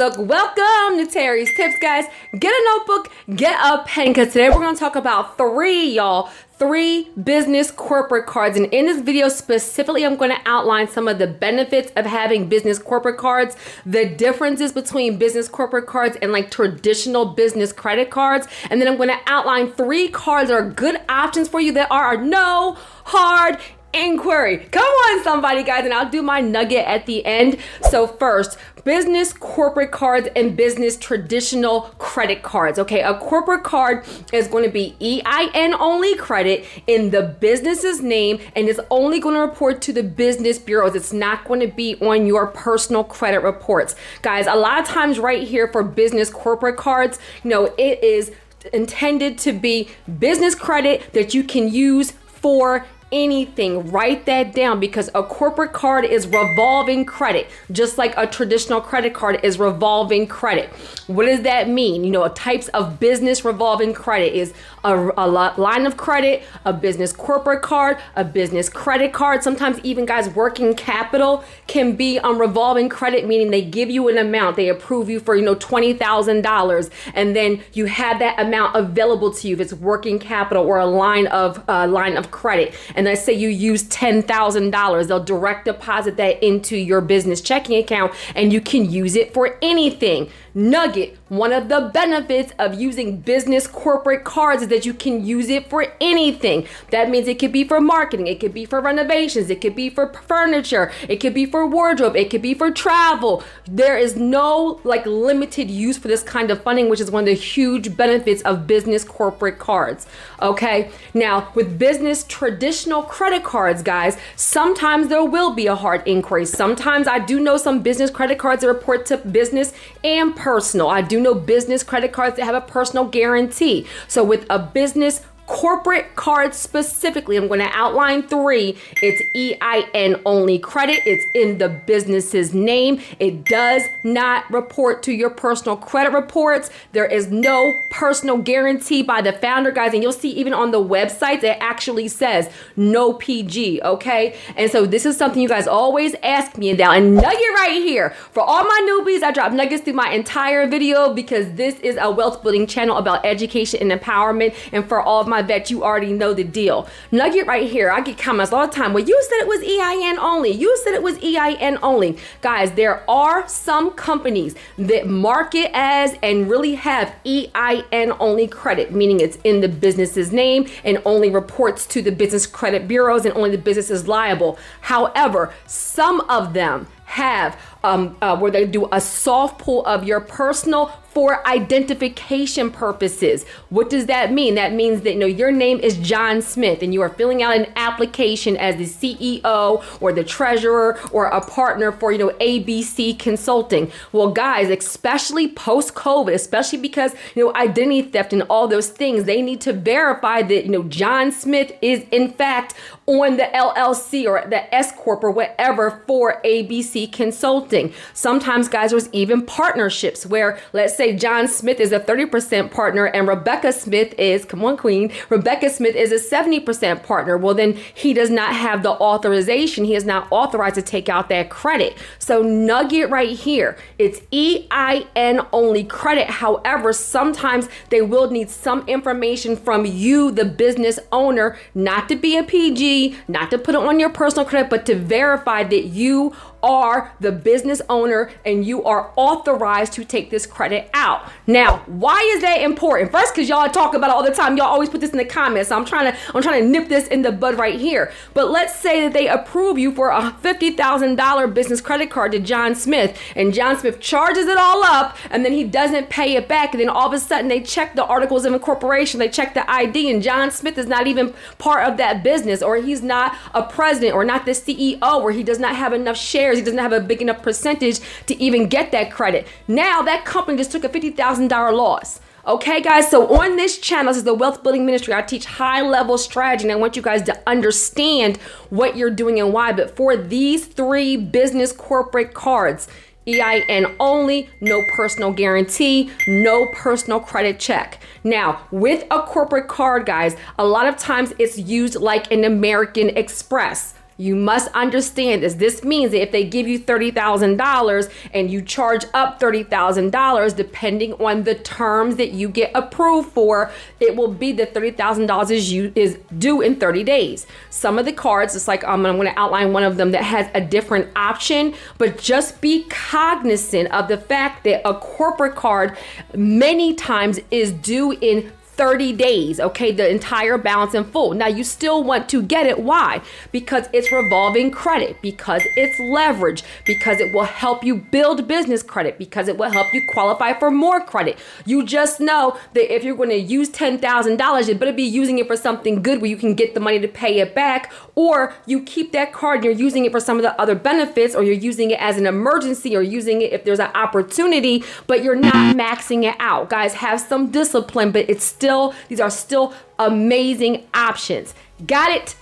look, welcome to Terry's Tips, guys. Get a notebook, get a pen, because today we're going to talk about three business corporate cards. And in this video specifically, I'm going to outline some of the benefits of having business corporate cards, the differences between business corporate cards and like traditional business credit cards. And then I'm going to outline 3 cards that are good options for you that are no hard inquiry. Come on, somebody, guys, and I'll do my nugget at the end. So first, business corporate cards and business traditional credit cards. Okay, a corporate card is going to be EIN Only Credit in the business's name, and it's only going to report to the business bureaus. It's not going to be on your personal credit reports. Guys, a lot of times right here for business corporate cards, it is intended to be business credit that you can use for anything. Write that down, because a corporate card is revolving credit, just like a traditional credit card is revolving credit. What does that mean? Types of business revolving credit is a line of credit, a business corporate card, a business credit card. Sometimes even, guys, working capital can be revolving credit, meaning they give you an amount, they approve you for $20,000, and then you have that amount available to you if it's working capital or a line of credit. And let's say you use $10,000, they'll direct deposit that into your business checking account, and you can use it for anything. Nugget, one of the benefits of using business corporate cards is that you can use it for anything. That means it could be for marketing, it could be for renovations, it could be for furniture, it could be for wardrobe, it could be for travel. There is no limited use for this kind of funding, which is one of the huge benefits of business corporate cards. Okay, now with business traditional credit cards, guys, sometimes there will be a hard inquiry. Sometimes I do know some business credit cards that report to business and personal. I do know business credit cards that have a personal guarantee. So with a business corporate card specifically, I'm going to outline 3. It's EIN Only Credit. It's in the business's name. It does not report to your personal credit reports. There is no personal guarantee by the founder, guys. And you'll see even on the website, it actually says no PG, okay? And so this is something you guys always ask me about. And nugget right here. For all my newbies, I drop nuggets through my entire video, because this is a wealth building channel about education and empowerment. And for all of my vets, you already know the deal. Nugget right here. I get comments all the time. Well, you said it was EIN only. You said it was EIN only. Guys, there are some companies that market as and really have EIN only credit, meaning it's in the business's name and only reports to the business credit bureaus and only the business is liable. However, some of them have where they do a soft pull of your personal for identification purposes. What does that mean? That means that your name is John Smith and you are filling out an application as the CEO or the treasurer or a partner for ABC Consulting. Well, guys, especially post-COVID, especially because identity theft and all those things, they need to verify that John Smith is in fact on the LLC or the S Corp or whatever for ABC Consulting. Sometimes, guys, there's even partnerships where, let's say John Smith is a 30% partner and Rebecca Smith is, come on, queen, Rebecca Smith is a 70% partner. Well, then he does not have the authorization. He is not authorized to take out that credit. So nugget right here, it's EIN Only Credit. However, sometimes they will need some information from you, the business owner, not to be a PG, not to put it on your personal credit, but to verify that you are the business owner and you are authorized to take this credit out. Now, why is that important? First, because y'all talk about it all the time. Y'all always put this in the comments. So I'm trying to nip this in the bud right here. But let's say that they approve you for a $50,000 business credit card to John Smith, and John Smith charges it all up, and then he doesn't pay it back. And then all of a sudden they check the articles of incorporation, they check the ID, and John Smith is not even part of that business, or he's not a president or not the CEO, or he does not have enough shares. He doesn't have a big enough percentage to even get that credit. Now that company just took a $50,000 loss. Okay, guys, so on this channel, this is the Wealth Building Ministry. I teach high-level strategy, and I want you guys to understand what you're doing and why. But for these 3 business corporate cards, EIN only, no personal guarantee, no personal credit check. Now, with a corporate card, guys, a lot of times it's used like an American Express. You must understand this means that if they give you $30,000 and you charge up $30,000, depending on the terms that you get approved for, it will be that $30,000 is due in 30 days. Some of the cards, it's like I'm going to outline one of them that has a different option, but just be cognizant of the fact that a corporate card many times is due in 30 days, okay, the entire balance in full. Now you still want to get it. Why? Because it's revolving credit, because it's leverage, because it will help you build business credit, because it will help you qualify for more credit. You just know that if you're going to use $10,000, you better be using it for something good where you can get the money to pay it back, or you keep that card and you're using it for some of the other benefits, or you're using it as an emergency, or using it if there's an opportunity, but you're not maxing it out. Guys, have some discipline, but these are still amazing options. Got it?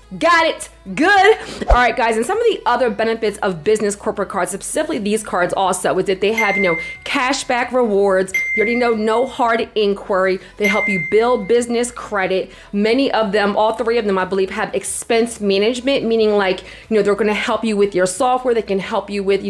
Good. All right, guys. And some of the other benefits of business corporate cards, specifically these cards also, is that they have, cashback rewards. You already know, no hard inquiry. They help you build business credit. Many of them, all three of them, I believe, have expense management, meaning they're going to help you with your software. They can help you with,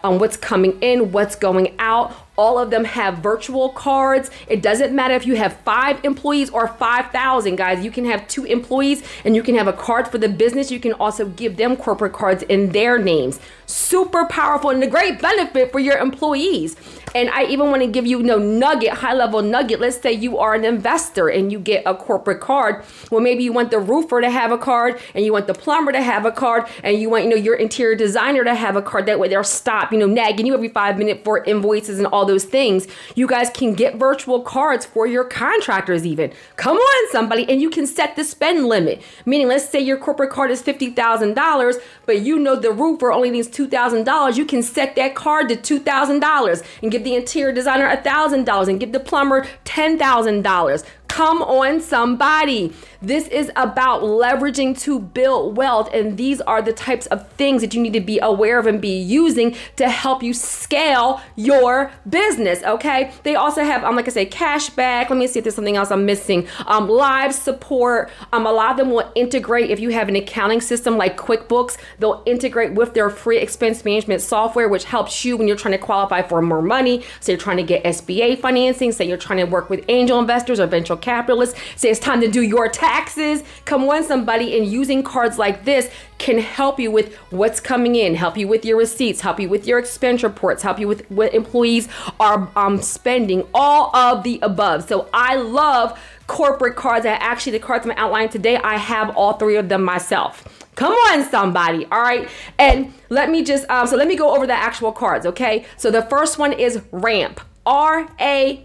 what's coming in, what's going out. All of them have virtual cards. It doesn't matter if you have 5 employees or 5,000, guys. You can have 2 employees and you can have a card for the business. You can also give them corporate cards in their names. Super powerful and a great benefit for your employees. And I even want to give you, high level nugget. Let's say you are an investor and you get a corporate card. Well, maybe you want the roofer to have a card, and you want the plumber to have a card, and you want, your interior designer to have a card. That way they'll stop, nagging you every 5 minutes for invoices and all those things. You guys can get virtual cards for your contractors even. Come on, somebody. And you can set the spend limit. Meaning, let's say your corporate card is $50,000, but the roofer only needs $2,000. You can set that card to $2,000 and give the interior designer $1,000 and give the plumber $10,000. Come on, somebody. This is about leveraging to build wealth. And these are the types of things that you need to be aware of and be using to help you scale your business. Okay. They also have, like I said, cash back. Let me see if there's something else I'm missing. Live support. A lot of them will integrate. If you have an accounting system like QuickBooks, they'll integrate with their free expense management software, which helps you when you're trying to qualify for more money. So you're trying to get SBA financing. Say you're trying to work with angel investors or venture capitalists. Say it's time to do your taxes. Come on, somebody. And using cards like this can help you with what's coming in, help you with your receipts, help you with your expense reports, help you with what employees are spending, all of the above. So I love corporate cards. The cards I'm outlining today, I have all 3 of them myself. Come on, somebody. All right. And let me just, let me go over the actual cards. Okay. So the first one is RAMP. RAMP,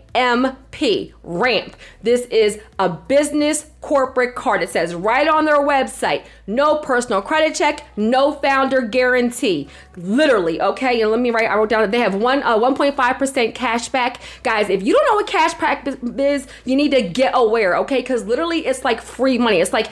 RAMP. This is a business corporate card. It says right on their website, no personal credit check, no founder guarantee. Literally, okay? And I wrote down that they have 1.5% cash back. Guys, if you don't know what cash back is, you need to get aware, okay? Because literally it's like free money. It's like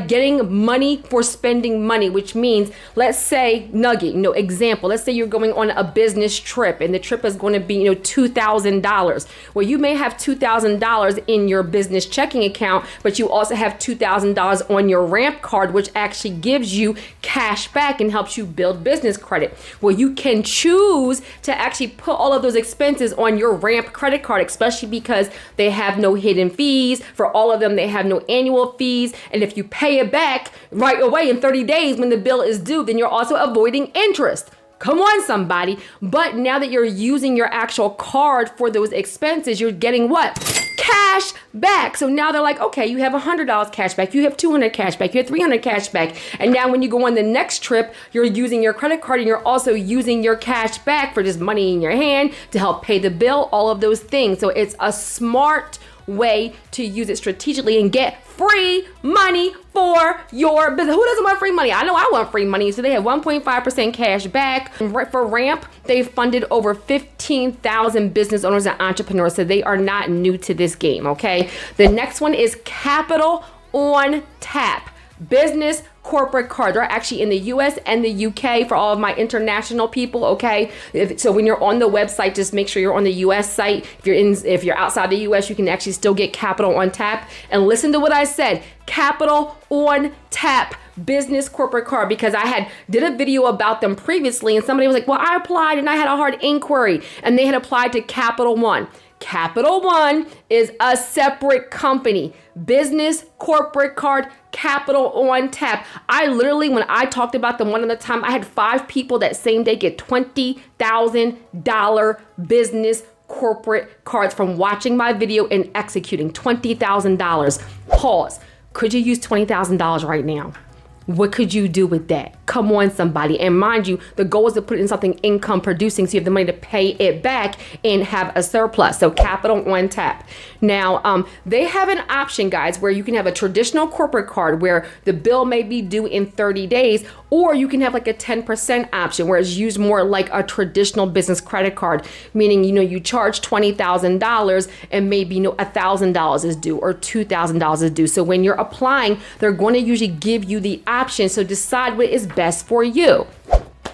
getting money for spending money, which means, let's say, example, let's say you're going on a business trip and the trip is going to be, $2,000. Well, you may have $2,000 in your business checking account, but you also have $2,000 on your RAMP card, which actually gives you cash back and helps you build business credit. Well, you can choose to actually put all of those expenses on your RAMP credit card, especially because they have no hidden fees. For all of them, they have no annual fees. And if you pay it back right away in 30 days when the bill is due, then you're also avoiding interest. Come on, somebody. But now that you're using your actual card for those expenses, you're getting what? Cash back. So now they're like, okay, you have $100 cash back, you have $200 cash back, you have $300 cash back. And now when you go on the next trip, you're using your credit card and you're also using your cash back for just money in your hand to help pay the bill, all of those things. So it's a smart way to use it strategically and get free money for your business. Who doesn't want free money? I know I want free money. So they have 1.5% cash back. For RAMP, they've funded over 15,000 business owners and entrepreneurs. So they are not new to this game, okay? The next one is Capital on Tap. Business corporate card. They're actually in the US and the UK for all of my international people, okay? So when you're on the website, just make sure you're on the US site. If you're outside the US, you can actually still get Capital on Tap. And listen to what I said. Capital on Tap business corporate card because I had did a video about them previously, and somebody was like, well, I applied and I had a hard inquiry, and they had applied to Capital One. Capital One is a separate company. Business corporate card, Capital on tap. I literally, when I talked about them one at a time, I had 5 people that same day get $20,000 business corporate cards from watching my video and executing. $20,000. Pause. Could you use $20,000 right now? What could you do with that? Come on, somebody. And mind you, the goal is to put it in something income producing so you have the money to pay it back and have a surplus. So Capital on tap. Now, they have an option, guys, where you can have a traditional corporate card where the bill may be due in 30 days, or you can have like a 10% option where it's used more like a traditional business credit card, meaning, you charge $20,000 and maybe, $1,000 is due or $2,000 is due. So when you're applying, they're going to usually give you the option. So decide what is best for you.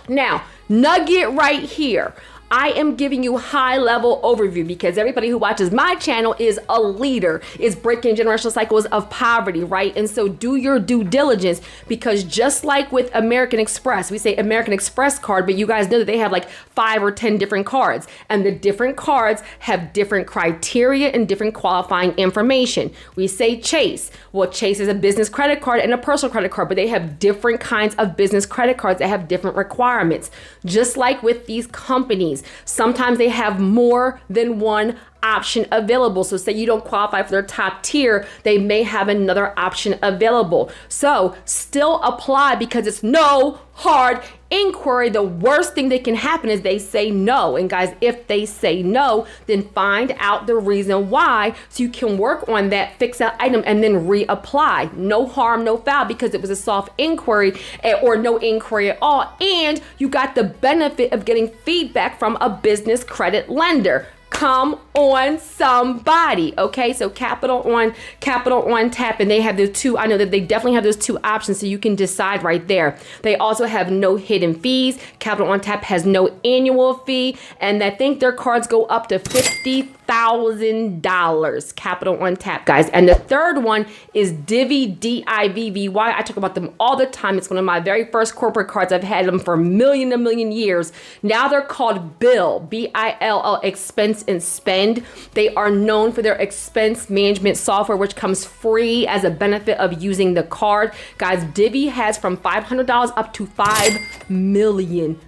Now, nugget right here. I am giving you high level overview because everybody who watches my channel is a leader, is breaking generational cycles of poverty, right? And so do your due diligence, because just like with American Express, we say American Express card, but you guys know that they have like 5 or 10 different cards, and the different cards have different criteria and different qualifying information. We say Chase. Well, Chase is a business credit card and a personal credit card, but they have different kinds of business credit cards that have different requirements. Just like with these companies, sometimes they have more than one option available. So say you don't qualify for their top tier, they may have another option available. So still apply because it's no hard inquiry. The worst thing that can happen is they say no. And guys, if they say no, then find out the reason why so you can work on that, fix that item, and then reapply. No harm, no foul, because it was a soft inquiry or no inquiry at all. And you got the benefit of getting feedback from a business credit lender. Come on, somebody. Okay, so Capital on tap, and they have the 2. I know that they definitely have those 2 options, so you can decide right there. They also have no hidden fees. Capital on tap has no annual fee, and I think their cards go up to $50,000. Capital on tap, guys. And the third one is Divvy, Divvy. I talk about them all the time. It's one of my very first corporate cards. I've had them for a million years. Now they're called Bill, BILL, expense and spend. They are known for their expense management software, which comes free as a benefit of using the card. Guys, Divvy has from $500 up to $5 million.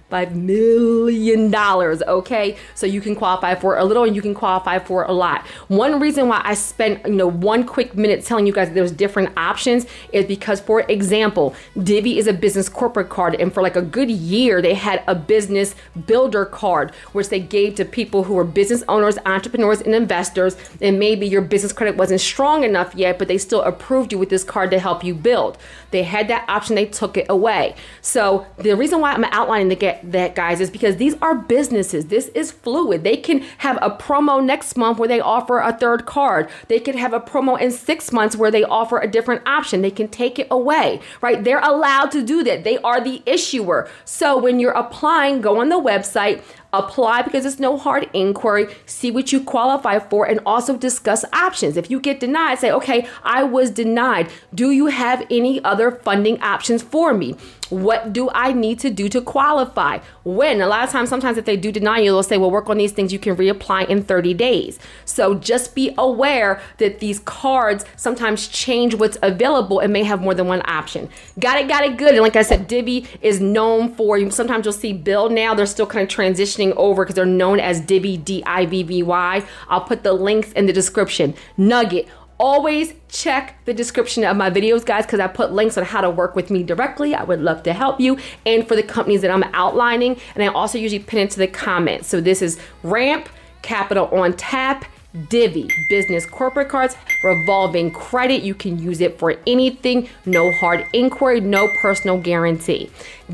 Okay, so you can qualify for a little and you can qualify for a lot. One reason why I spent one quick minute telling you guys there's different options is because, for example, Divvy is a business corporate card, and for like a good year they had a business builder card which they gave to people who were business owners, entrepreneurs, and investors, and maybe your business credit wasn't strong enough yet, but they still approved you with this card to help you build. They had that option, they took it away. So the reason why I'm outlining that, guys, is because these are businesses. This is fluid. They can have a promo next month where they offer a third card. They could have a promo in 6 months where they offer a different option. They can take it away, right? They're allowed to do that. They are the issuer. So when you're applying, go on the website, apply because it's no hard inquiry, see what you qualify for, and also discuss options. If you get denied, say, okay, I was denied. Do you have any other funding options for me? What do I need to do to qualify? When? A lot of times, sometimes if they do deny you, they'll say, well, work on these things. You can reapply in 30 days. So just be aware that these cards sometimes change what's available and may have more than one option. Got it good. And like I said, Divvy is known for, sometimes you'll see Bill now, they're still kind of transitioning over because they're known as Divvy, Divvy. I'll put the links in the description. Nugget. Always check the description of my videos, guys, because I put links on how to work with me directly. I would love to help you, and for the companies that I'm outlining. And I also usually pin it to the comments. So this is Ramp, Capital on tap, Divvy, business corporate cards, revolving credit. You can use it for anything. No hard inquiry, no personal guarantee.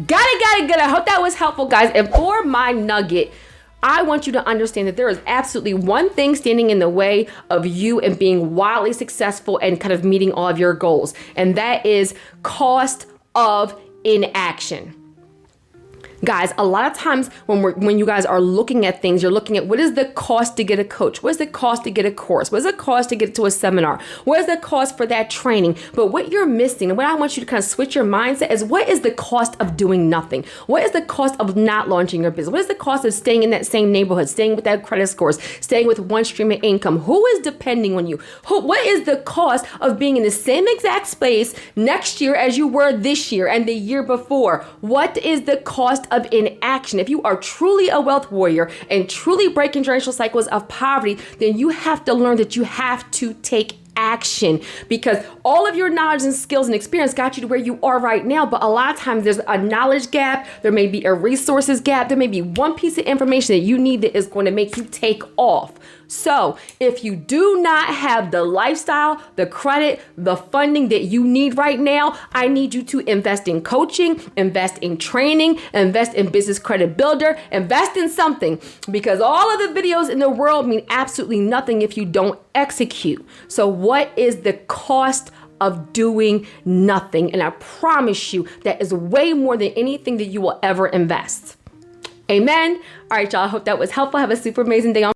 Got it good. I hope that was helpful, guys. And for my nugget, I want you to understand that there is absolutely one thing standing in the way of you and being wildly successful and kind of meeting all of your goals, and that is cost of inaction. Guys, a lot of times when you guys are looking at things, you're looking at what is the cost to get a coach? What is the cost to get a course? What is the cost to get to a seminar? What is the cost for that training? But what you're missing, and what I want you to kind of switch your mindset is, what is the cost of doing nothing? What is the cost of not launching your business? What is the cost of staying in that same neighborhood, staying with that credit scores, staying with one stream of income? Who is depending on you? What is the cost of being in the same exact space next year as you were this year and the year before? What is the cost of inaction? If you are truly a wealth warrior and truly breaking generational cycles of poverty, then you have to learn that you have to take action, because all of your knowledge and skills and experience got you to where you are right now. But a lot of times there's a knowledge gap, there may be a resources gap, there may be one piece of information that you need that is going to make you take off. So if you do not have the lifestyle, the credit, the funding that you need right now, I need you to invest in coaching, invest in training, invest in business credit builder, invest in something, because all of the videos in the world mean absolutely nothing if you don't execute. So what is the cost of doing nothing? And I promise you that is way more than anything that you will ever invest. Amen. All right, y'all. I hope that was helpful. Have a super amazing day on